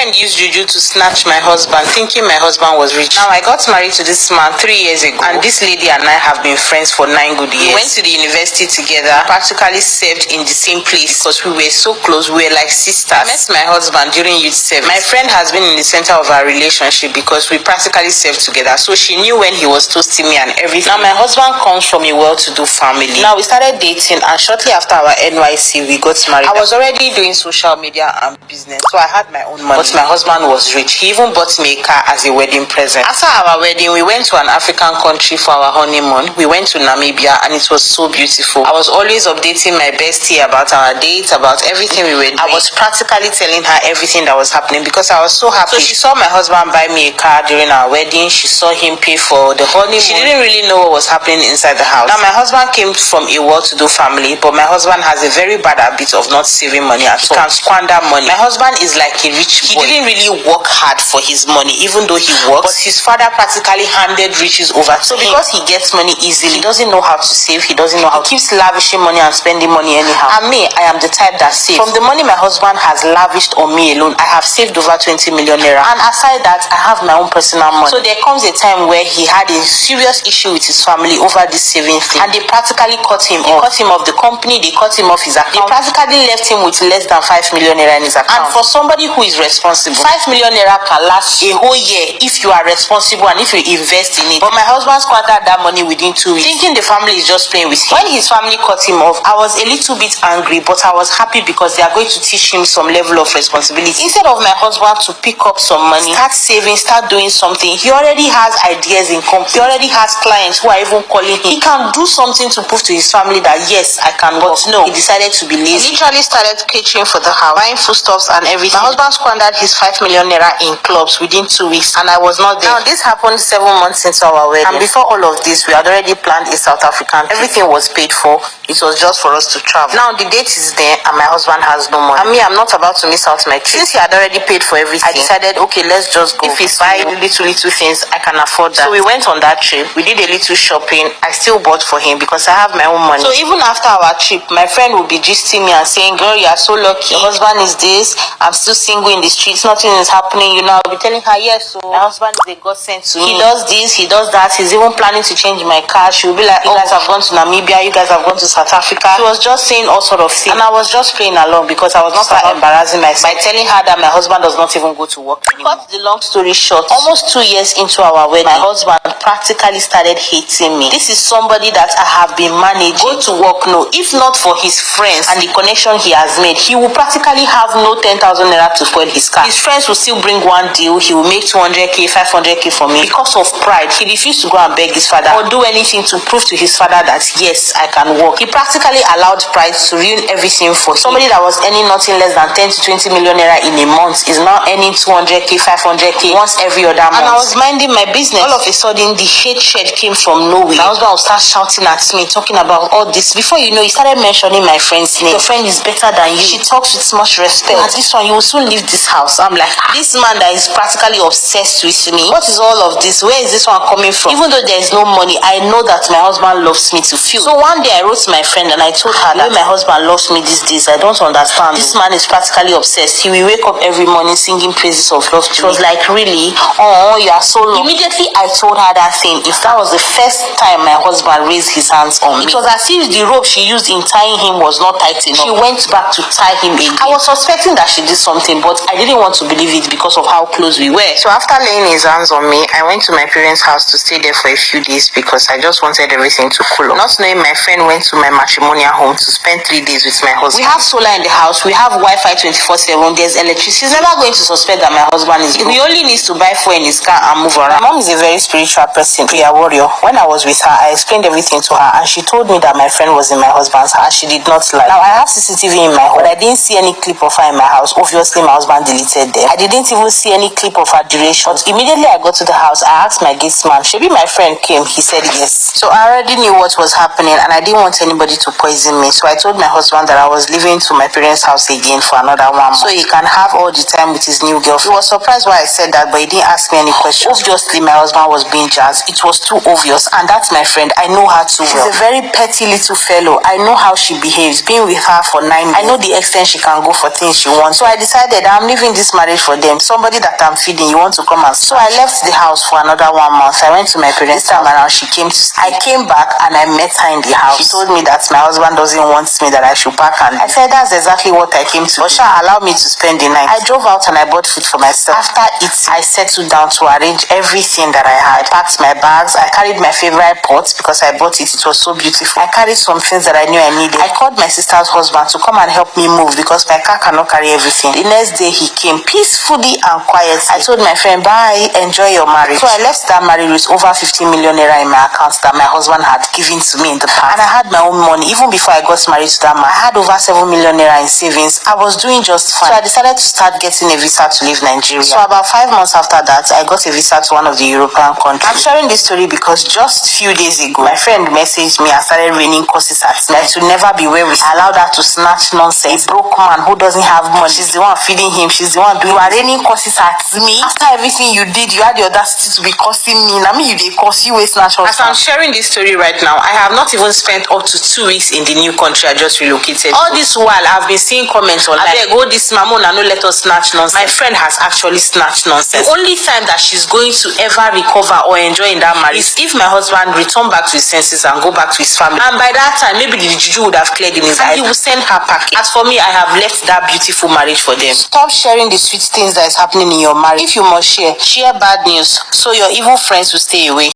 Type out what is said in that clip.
friend used juju to snatch my husband, thinking my husband was rich. Now I got married to this man 3 years ago, and this lady and I have been friends for 9 good years. We went to the university together, practically served in the same place because we were so close, we were like sisters. I met my husband during youth service. My friend has been in the center of our relationship because we practically served together, so she knew when he was toasting me and everything. Now my husband comes from a well-to-do family. Now we started dating, and shortly after our NYC we got married. I was already doing social media and business, so I had my own money, but my husband was rich. He even bought me a car as a wedding present. After our wedding, we went to an African country for our honeymoon. We went to Namibia, and it was so beautiful. I was always updating my bestie about our date, about everything we were doing. I was practically telling her everything that was happening because I was so happy. So she saw my husband buy me a car during our wedding. She saw him pay for the honeymoon. She didn't really know what was happening inside the house. Now my husband came from a well-to-do family, but my husband has a very bad habit of not saving money at all. He can squander money. My husband is like a rich boy. He didn't really work hard for his money, even though he works, but his father practically handed riches over to him. So because he gets money easily, he doesn't know how to save, he doesn't know how. He keeps lavishing money and spending money anyhow. And me, I am the type that saves. From the money my husband has lavished on me alone, I have saved over 20 million naira. And aside that, I have my own personal money. So there comes a time where he had a serious issue with his family over this saving thing, and they practically cut him off. They cut him off the company, they cut him off his account. They practically left him with less than 5 million naira in his account. And for somebody who is responsible, 5 million naira can last a whole year if you are responsible and if you invest in it. But my husband squandered that money within 2 weeks, thinking the family is just playing with him. When his family cut him off, I was a little bit angry, but I was happy because they are going to teach him some level of responsibility. Instead of my husband to pick up some money, start saving, start doing something, he already has ideas in company. He already has clients who are even calling him. He can do something to prove to his family that yes, I can work. But no, he decided to be lazy. He literally started catering for the house, buying foodstuffs and everything. My husband squandered his 5 million naira in clubs within 2 weeks, and I was not there. Now this happened 7 months into our wedding, and before all of this, we had already planned a South African trip. Everything was paid for. It was just for us to travel. Now the date is there, and my husband has no money. And me, I'm not about to miss out my trip. Since he had already paid for everything, I decided, okay, let's just go. If it's buy little things, I can afford that. So we went on that trip. We did a little shopping. I still bought for him because I have my own money. So even after our trip, my friend will be gisting me and saying, girl, you are so lucky. Your husband is this. I'm still single in the streets. Nothing is happening. You know, I'll be telling her, yes, so my husband is a godsend to me. He does this, he does that. He's even planning to change my car. She will be like, you guys have gone to Namibia. You guys have gone to South Africa. She was just saying all sort of things. And I was just playing along because I was not embarrassing myself by telling her that my husband does not even go to work anymore. Cut the long story short, almost 2 years into our wedding, my husband practically started hating me. This is somebody that I have been managing. Go to work, no. If not for his friends and the connection he has made, he will practically have no 10,000 naira to spoil his car. His friends will still bring one deal. He will make 200k, 500k for me. Because of pride, he refused to go and beg his father or do anything to prove to his father that yes, I can work. He practically allowed pride to ruin everything for him. Somebody that was earning nothing less than 10 to 20 million naira in a month is now earning 200k, 500k once every other month. And I was minding my business. All of a sudden, the hate shed came from nowhere. My husband would start shouting at me, talking about all this. Before you know, he started mentioning my friend's name. Your friend is better than you. She talks with much respect. At this one, you will soon leave this house. I'm like, this man that is practically obsessed with me. What is all of this? Where is this one coming from? Even though there is no money, I know that my husband loves me to feel. So one day I wrote to my friend and I told her that my husband loves me these days. I don't understand. This man is practically obsessed. He will wake up every morning singing praises of love to me. She was like, really? Oh, you are so low. Immediately I told her that thing. If that was the first time my husband raised his hands on me, it was as if the rope she used in tying him was not tight enough. She went back to tie him again. I was suspecting that she did something, but I didn't want to believe it because of how close we were. So after laying his hands on me, I went to my parents' house to stay there for a few days because I just wanted everything to cool off. Not knowing my friend went to my matrimonial home to spend 3 days with my husband. We have solar in the house. We have Wi-Fi 24/7. There's electricity. She's never going to suspect that my husband is broke. He only needs to buy fuel in his car and move around. My mom is a very spiritual person, prayer warrior. When I was with her, I explained everything to her and she told me that my friend was in my husband's house. She did not lie. Now I have CCTV in my home, but I didn't see any clip of her in my house. Obviously, my husband deleted them. I didn't even see any clip of her duration. But immediately I got to the house, I asked my gate man, maybe my friend came. He said yes. So I already knew what was happening and I didn't want anybody to poison me. So I told my husband that I was leaving to my parents' house again for another 1 month, so he can have all the time with his new girlfriend. He was surprised why I said that, but he didn't ask me any questions. Obviously, my husband was being jazzed. It was too obvious, and that's my friend. I know her too well. She's a very petty little fellow. I know how she behaves. Being with her for 9 years, I know the extent she can go for things she wants. So I decided I'm leaving sharing this marriage for them. Somebody that I'm feeding, you want to come and... So I left the house for another 1 month. I went to my parents. This time around, she came to stay. I came back and I met her in the house. She told me that my husband doesn't want me, that I should pack, and I said that's exactly what I came to. Osha allowed me to spend the night. I drove out and I bought food for myself. After eating, I settled down to arrange everything that I had. I packed my bags. I carried my favorite pot because I bought it. It was so beautiful. I carried some things that I knew I needed. I called my sister's husband to come and help me move because my car cannot carry everything. The next day he came peacefully and quietly. I told my friend, bye, enjoy your marriage. So I left that marriage with over 50 million naira in my account that my husband had given to me in the past. And I had my own money. Even before I got married to that man, I had over 7 million naira in savings. I was doing just fine. So I decided to start getting a visa to leave Nigeria. So about 5 months after that, I got a visa to one of the European countries. I'm sharing this story because just few days ago, my friend messaged me and started raining curses at me. Like, to never be where we allowed her to snatch nonsense. A broke man who doesn't have money. She's the one feeding him. She's the one doing. You are raining curses at me. After everything you did, you had the audacity to be cursing me. I mean, you did curse you with snatch. As I'm sharing this story right now, I have not even spent up to 2 weeks in the new country I just relocated. All this while, I've been seeing comments on like, go this mamona, no let us snatch nonsense. My friend has actually snatched nonsense. The only time that she's going to ever recover or enjoy in that marriage is if my husband return back to his senses and go back to his family. And by that time, maybe the juju would have cleared in his eyes. He will send her package. As for me, I have left that beautiful marriage for them. Stop sharing the sweet things that is happening in your marriage. If you must share bad news so your evil friends will stay away.